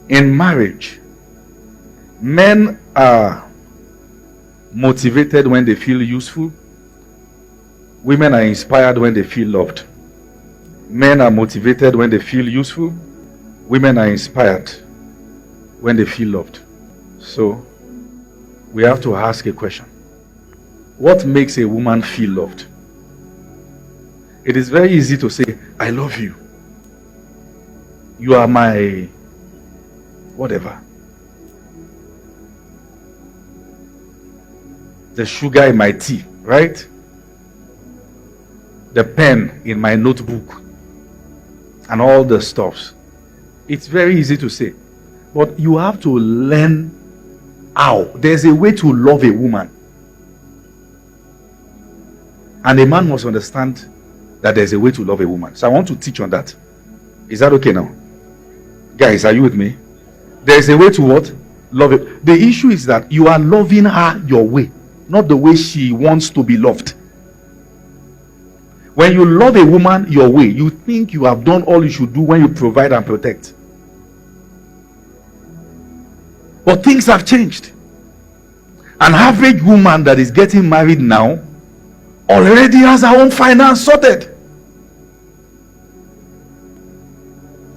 In marriage, men are motivated when they feel useful. Women are inspired when they feel loved. Men are motivated when they feel useful. Women are inspired when they feel loved. So, we have to ask a question. What makes a woman feel loved? It is very easy to say, I love you. You are my whatever. The sugar in my tea, right? The pen in my notebook and all the stuffs. It's very easy to say, but you have to learn how. There's a way to love a woman, and a man must understand that there's a way to love a woman. So I want to teach on that. Is that okay now? Guys, are you with me? There's a way to what? Love it. The issue is that you are loving her your way, not the way she wants to be loved. When you love a woman your way, you think you have done all you should do when you provide and protect. But things have changed. An average woman that is getting married now already has her own finance sorted.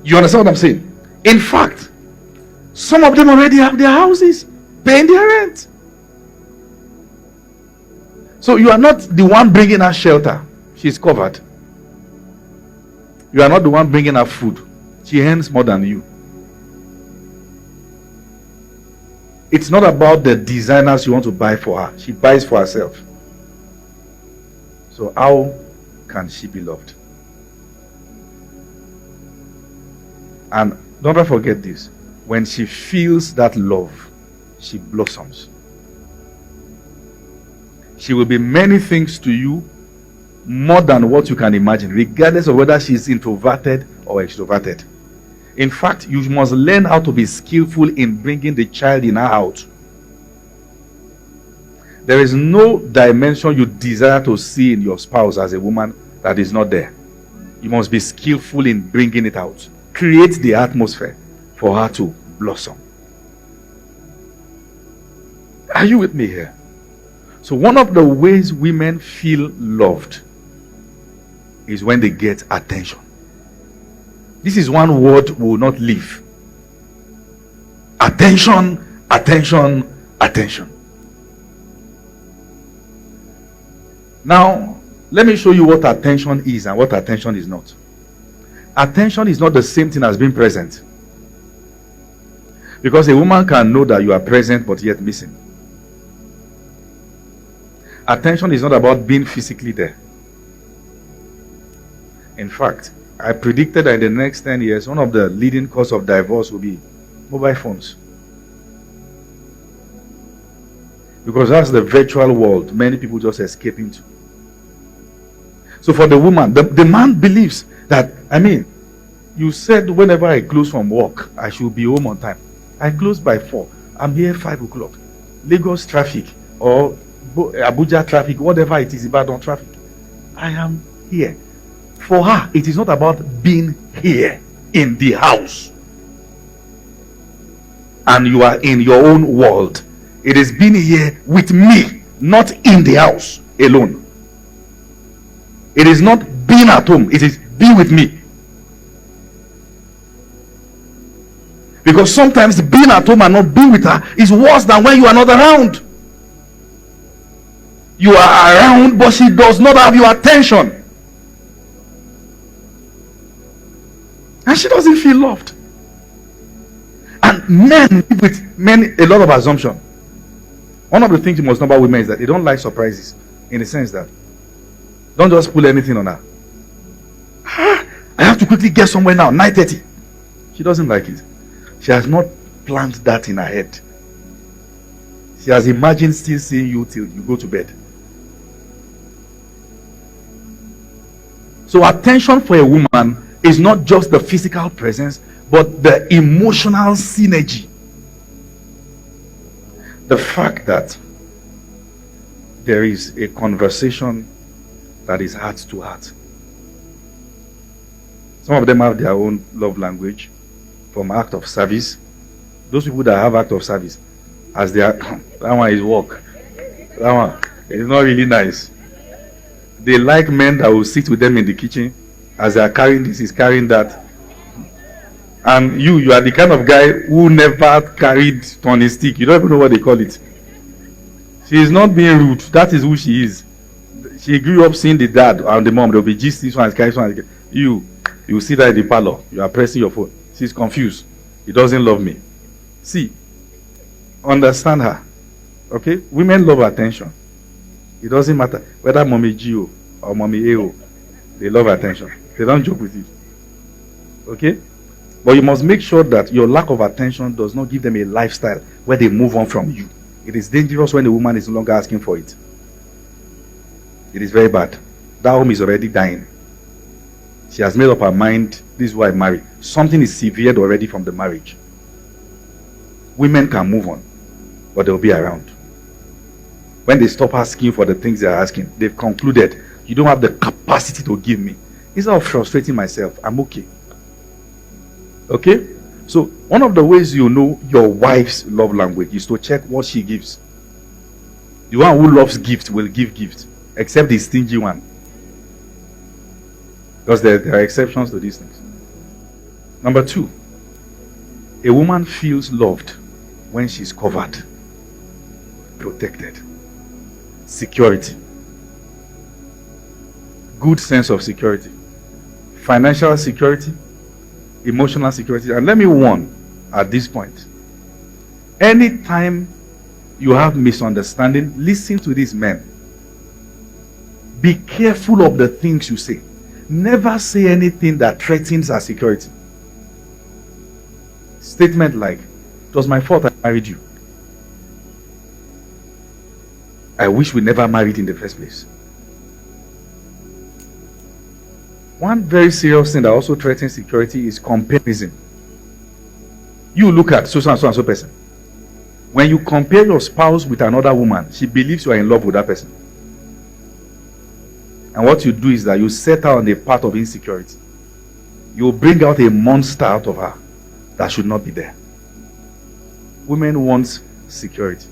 You understand what I'm saying? In fact, some of them already have their houses, paying their rent. So you are not the one bringing her shelter. She's covered. You are not the one bringing her food. She earns more than you. It's not about the designers you want to buy for her. She buys for herself. So how can she be loved? And don't ever forget this. When she feels that love, she blossoms. She will be many things to you, more than what you can imagine, regardless of whether she's introverted or extroverted. In fact, you must learn how to be skillful in bringing the child in her out. There is no dimension you desire to see in your spouse as a woman that is not there. You must be skillful in bringing it out. Create the atmosphere for her to blossom. Are you with me here? So one of the ways women feel loved is when they get attention. This is one word we will not leave. Attention, attention, attention. Now, let me show you what attention is and what attention is not. Attention is not the same thing as being present. Because a woman can know that you are present but yet missing. Attention is not about being physically there. In fact, I predicted that in the next 10 years, one of the leading causes of divorce will be mobile phones. Because that's the virtual world many people just escape into. So for the woman, the man believes that, you said whenever I close from work, I should be home on time. I close by 4. I'm here 5 o'clock. Lagos traffic or Abuja traffic, whatever it is, Ibadan traffic. I am here. For her, it is not about being here in the house and you are in your own world. It is being here with me, not in the house alone. It is not being at home, it is be with me. Because sometimes being at home and not being with her is worse than when you are not around. You are around, but she does not have your attention. And she doesn't feel loved. And men live with a lot of assumption. One of the things you must know about women is that they don't like surprises. In the sense that, don't just pull anything on her. I have to quickly get somewhere now, 9:30. She doesn't like it. She has not planned that in her head. She has imagined still seeing you till you go to bed. So attention for a woman is not just the physical presence, but the emotional synergy. The fact that there is a conversation that is heart to heart. Some of them have their own love language, from act of service Those people that have act of service, as they are, that one is work. That one is not really nice. They like men that will sit with them in the kitchen as they are carrying this, is carrying that. And you are the kind of guy who never carried turning stick. You don't even know what they call it. She is not being rude. That is who she is. She grew up seeing the dad and the mom. They'll be just this one is carrying, this one is carrying. You see that in the parlor. You are pressing your phone. She's confused. He doesn't love me. See, understand her. Okay? Women love attention. It doesn't matter whether mommy Gio or mommy AO. They love attention. They don't joke with it. Okay? But you must make sure that your lack of attention does not give them a lifestyle where they move on from you. It is dangerous when a woman is no longer asking for it. It is very bad. That home is already dying. She has made up her mind, this is why I marry. Something is severed already from the marriage. Women can move on, but they'll be around. When they stop asking for the things they are asking, they've concluded, you don't have the capacity to give me. Instead of frustrating myself, I'm okay. Okay? So, one of the ways you know your wife's love language is to check what she gives. The one who loves gifts will give gifts, except the stingy one. Because there are exceptions to these things. Number 2, a woman feels loved when she's covered, protected, security, good sense of security, financial security, emotional security. And let me warn at this point, anytime you have misunderstanding, listen to these men. Be careful of the things you say. Never say anything that threatens our security. Statement like, it was my fault I married you. I wish we never married in the first place. One very serious thing that also threatens security is comparison. You look at so and so person. When you compare your spouse with another woman, she believes you are in love with that person. And what you do is that you set her on a path of insecurity. You bring out a monster out of her that should not be there. Women want security.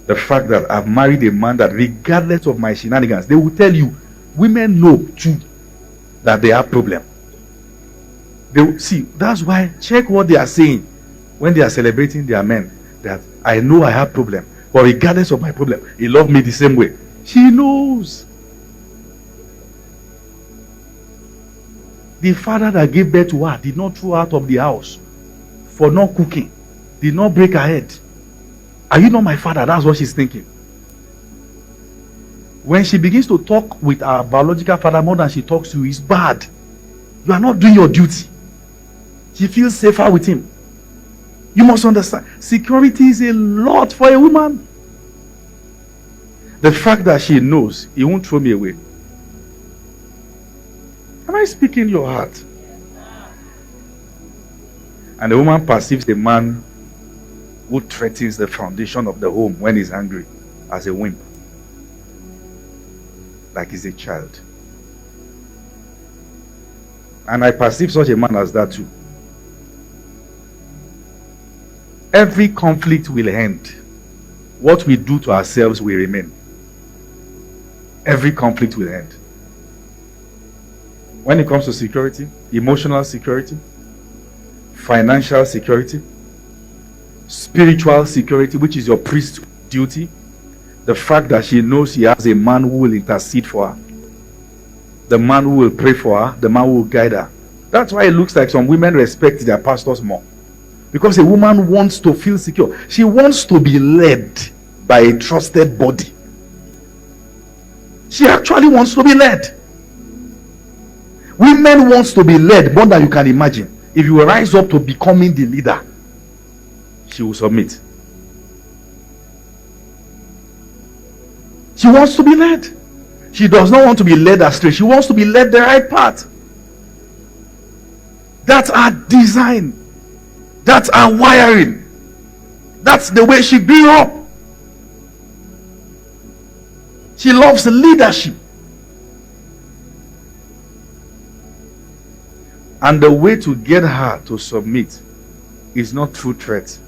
The fact that I've married a man that regardless of my shenanigans, they will tell you, women know too that they have problem. They will, see, that's why check what they are saying when they are celebrating their men. That I know I have problem, but regardless of my problem, he loved me the same way. She knows. The father that gave birth to her did not throw her out of the house for not cooking, did not break her head. Are you not my father? That's what she's thinking. When she begins to talk with her biological father more than she talks to you, it's bad. You are not doing your duty. She feels safer with him. You must understand, security is a lot for a woman. The fact that she knows he won't throw me away. Am I speaking your heart? And the woman perceives the man who threatens the foundation of the home when he's angry as a wimp, like he's a child. And I perceive such a man as that too. Every conflict will end. What we do to ourselves will remain. Every conflict will end. When it comes to security, emotional security, financial security, spiritual security, which is your priest's duty, the fact that she knows she has a man who will intercede for her, the man who will pray for her, the man who will guide her. That's why it looks like some women respect their pastors more. Because a woman wants to feel secure. She wants to be led by a trusted body. She actually wants to be led. Women wants to be led more than you can imagine. If you rise up to becoming the leader, she will submit. She wants to be led. She does not want to be led astray. She wants to be led the right path. That's our design. That's our wiring. That's the way she grew up. She loves leadership. And the way to get her to submit is not through threats.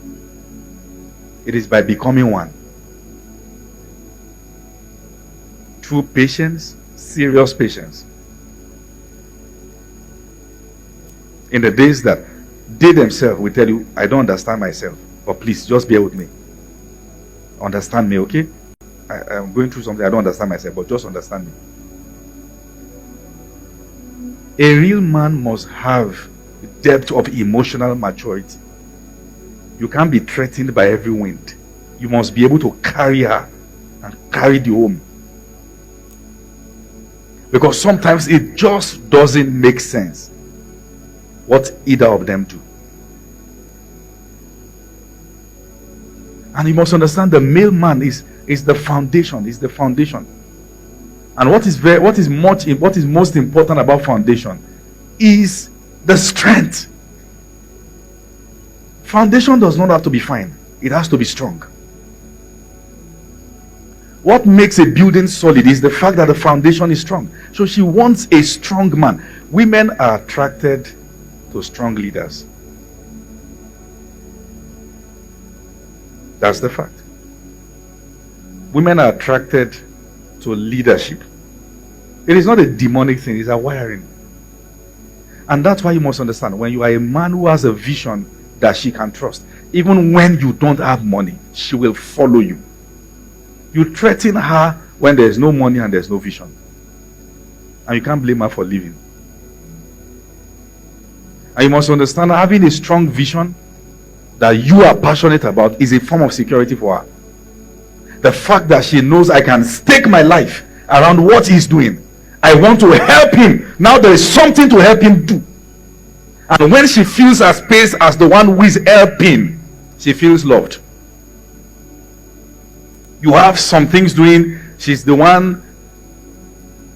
It is by becoming one. Through patience, serious patience. In the days that they themselves will tell you, I don't understand myself, but please just bear with me. Understand me, okay? I'm going through something, I don't understand myself, but just understand me. A real man must have depth of emotional maturity. You can't be threatened by every wind. You must be able to carry her and carry the home. Because sometimes it just doesn't make sense what either of them do. And you must understand the male man is the foundation, is the foundation. And what is most important about foundation is the strength. Foundation does not have to be fine. It has to be strong. What makes a building solid is the fact that the foundation is strong. So she wants a strong man. Women are attracted to strong leaders. That's the fact. Women are attracted to leadership. It is not a demonic thing, it's a wiring. And that's why you must understand, when you are a man who has a vision that she can trust, even when you don't have money, she will follow you. You threaten her when there's no money and there's no vision. And you can't blame her for leaving. And you must understand, having a strong vision that you are passionate about is a form of security for her. The fact that she knows I can stake my life around what he's doing. I want to help him. Now there is something to help him do. And when she feels her space as the one who is helping, she feels loved. You have some things doing. She's the one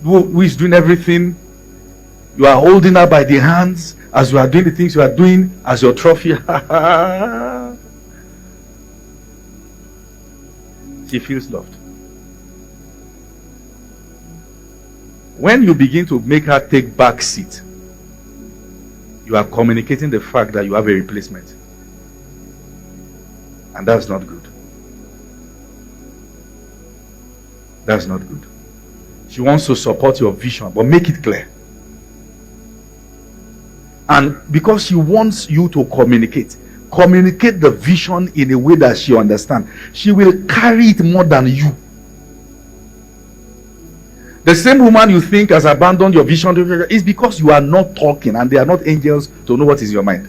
who is doing everything. You are holding her by the hands as you are doing the things you are doing as your trophy. She feels loved. When you begin to make her take back seat, you are communicating the fact that you have a replacement. And that's not good. That's not good. She wants to support your vision, but make it clear. And because she wants you to communicate the vision in a way that she understands, she will carry it more than you. The same woman you think has abandoned your vision is because you are not talking, and they are not angels to know what is in your mind.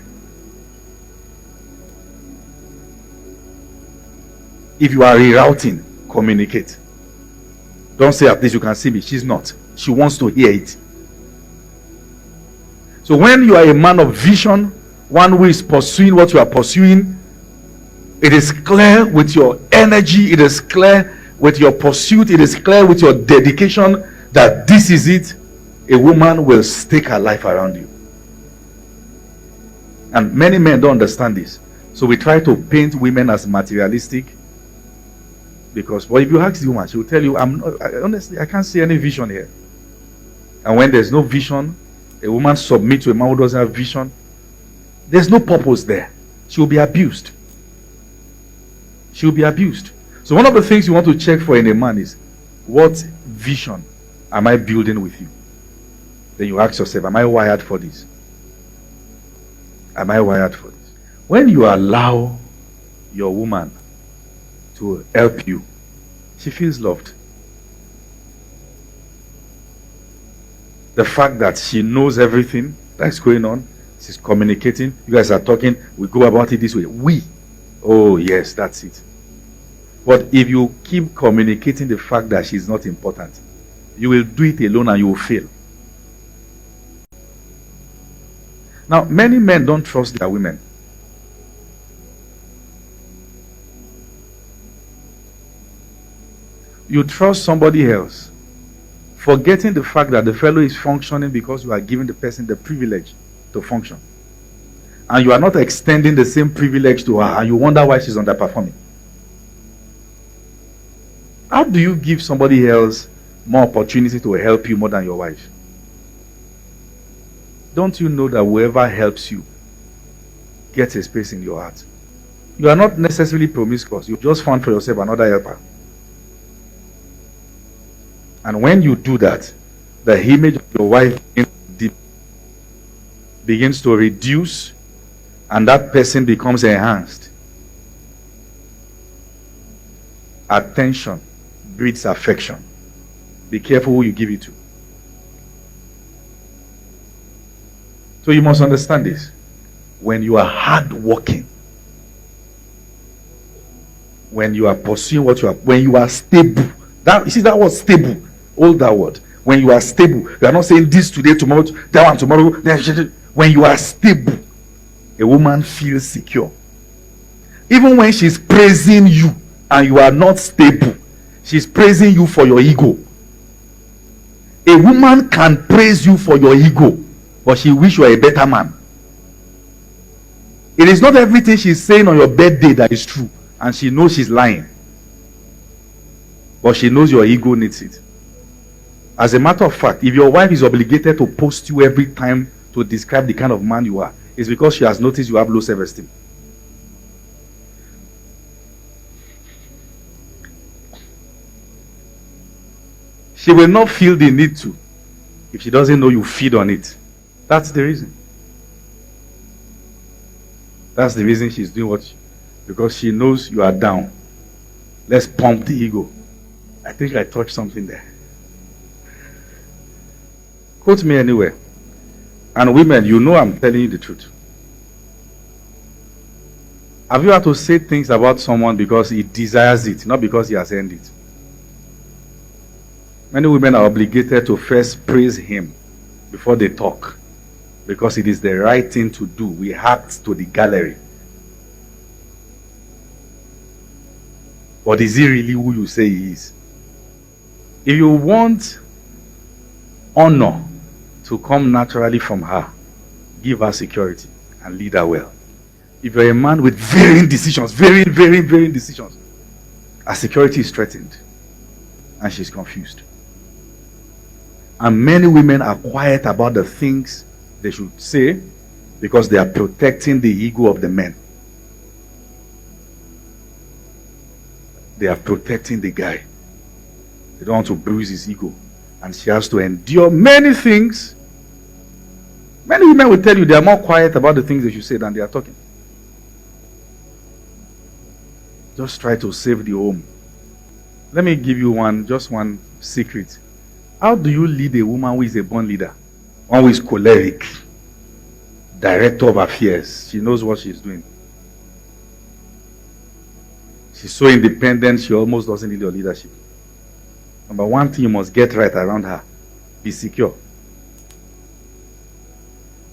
If you are rerouting, communicate. Don't say, at least you can see me. She's not. She wants to hear it. So when you are a man of vision, one who is pursuing what you are pursuing, it is clear with your energy, it is clear with your pursuit, it is clear with your dedication that this is it. A woman will stake her life around you. And many men don't understand this. So we try to paint women as materialistic. Because, well, if you ask the woman, she will tell you, honestly, I can't see any vision here. And when there's no vision, a woman submits to a man who doesn't have vision, there's no purpose there. She will be abused. She will be abused. So one of the things you want to check for in a man is, what vision am I building with you? Then you ask yourself, am I wired for this? Am I wired for this? When you allow your woman to help you, she feels loved. The fact that she knows everything that's going on, she's communicating, you guys are talking, we go about it this way. Oh yes, that's it. But if you keep communicating the fact that she's not important, you will do it alone and you will fail. Now, many men don't trust their women. You trust somebody else, forgetting the fact that the fellow is functioning because you are giving the person the privilege to function. And you are not extending the same privilege to her, and you wonder why she's underperforming. How do you give somebody else more opportunity to help you more than your wife? Don't you know that whoever helps you gets a space in your heart. You are not necessarily promiscuous. You just found for yourself another helper. And when you do that, the image of your wife begins to reduce, and that person becomes enhanced. Attention breeds affection. Be careful who you give it to. So you must understand this. When you are hardworking, when you are pursuing what you are, when you are stable, that, you see that word stable, hold that word. When you are stable, you are not saying this today, tomorrow, that one tomorrow. When you are stable, a woman feels secure. Even when she's praising you and you are not stable, she's praising you for your ego. A woman can praise you for your ego, but she wish you were a better man. It is not everything she's saying on your birthday that is true, and she knows she's lying. But she knows your ego needs it. As a matter of fact, if your wife is obligated to post you every time to describe the kind of man you are, it's because she has noticed you have low self-esteem. She will not feel the need to if she doesn't know you feed on it. That's the reason. That's the reason she's doing what because she knows you are down. Let's pump the ego. I think I touched something there. Quote me anywhere. And women, you know I'm telling you the truth. Have you had to say things about someone because he desires it, not because he has earned it? Many women are obligated to first praise him before they talk, because it is the right thing to do. We act to the gallery. But is he really who you say he is? If you want honor to come naturally from her, give her security and lead her well. If you're a man with varying decisions, varying decisions, her security is threatened and she's confused. And many women are quiet about the things they should say because they are protecting the ego of the men. They are protecting the guy. They don't want to bruise his ego. And she has to endure many things. Many women will tell you they are more quiet about the things they should say than they are talking. Just try to save the home. Let me give you just one secret. How do you lead a woman who is a born leader? One who is choleric, director of affairs. She knows what she's doing. She's so independent, she almost doesn't need your leadership. Number one thing you must get right around her, be secure.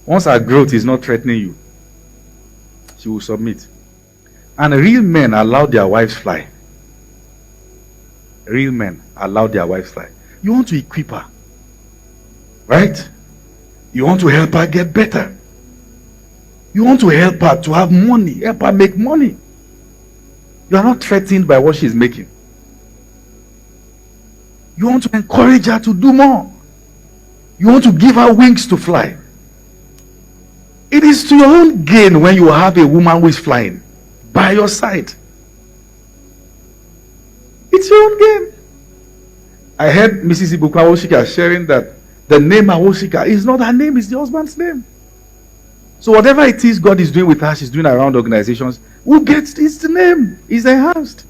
Once her growth is not threatening you, she will submit. And real men allow their wives fly. Real men allow their wives fly. You want to equip her, right? You want to help her get better. You want to help her to have money, help her make money. You are not threatened by what she's making. You want to encourage her to do more. You want to give her wings to fly. It is to your own gain when you have a woman who is flying by your side. It's your own gain. I heard Mrs. Ibuka Awoshika sharing that the name Awoshika is not her name, it's the husband's name. So whatever it is God is doing with her, she's doing around organizations, who gets it's the name, is enhanced.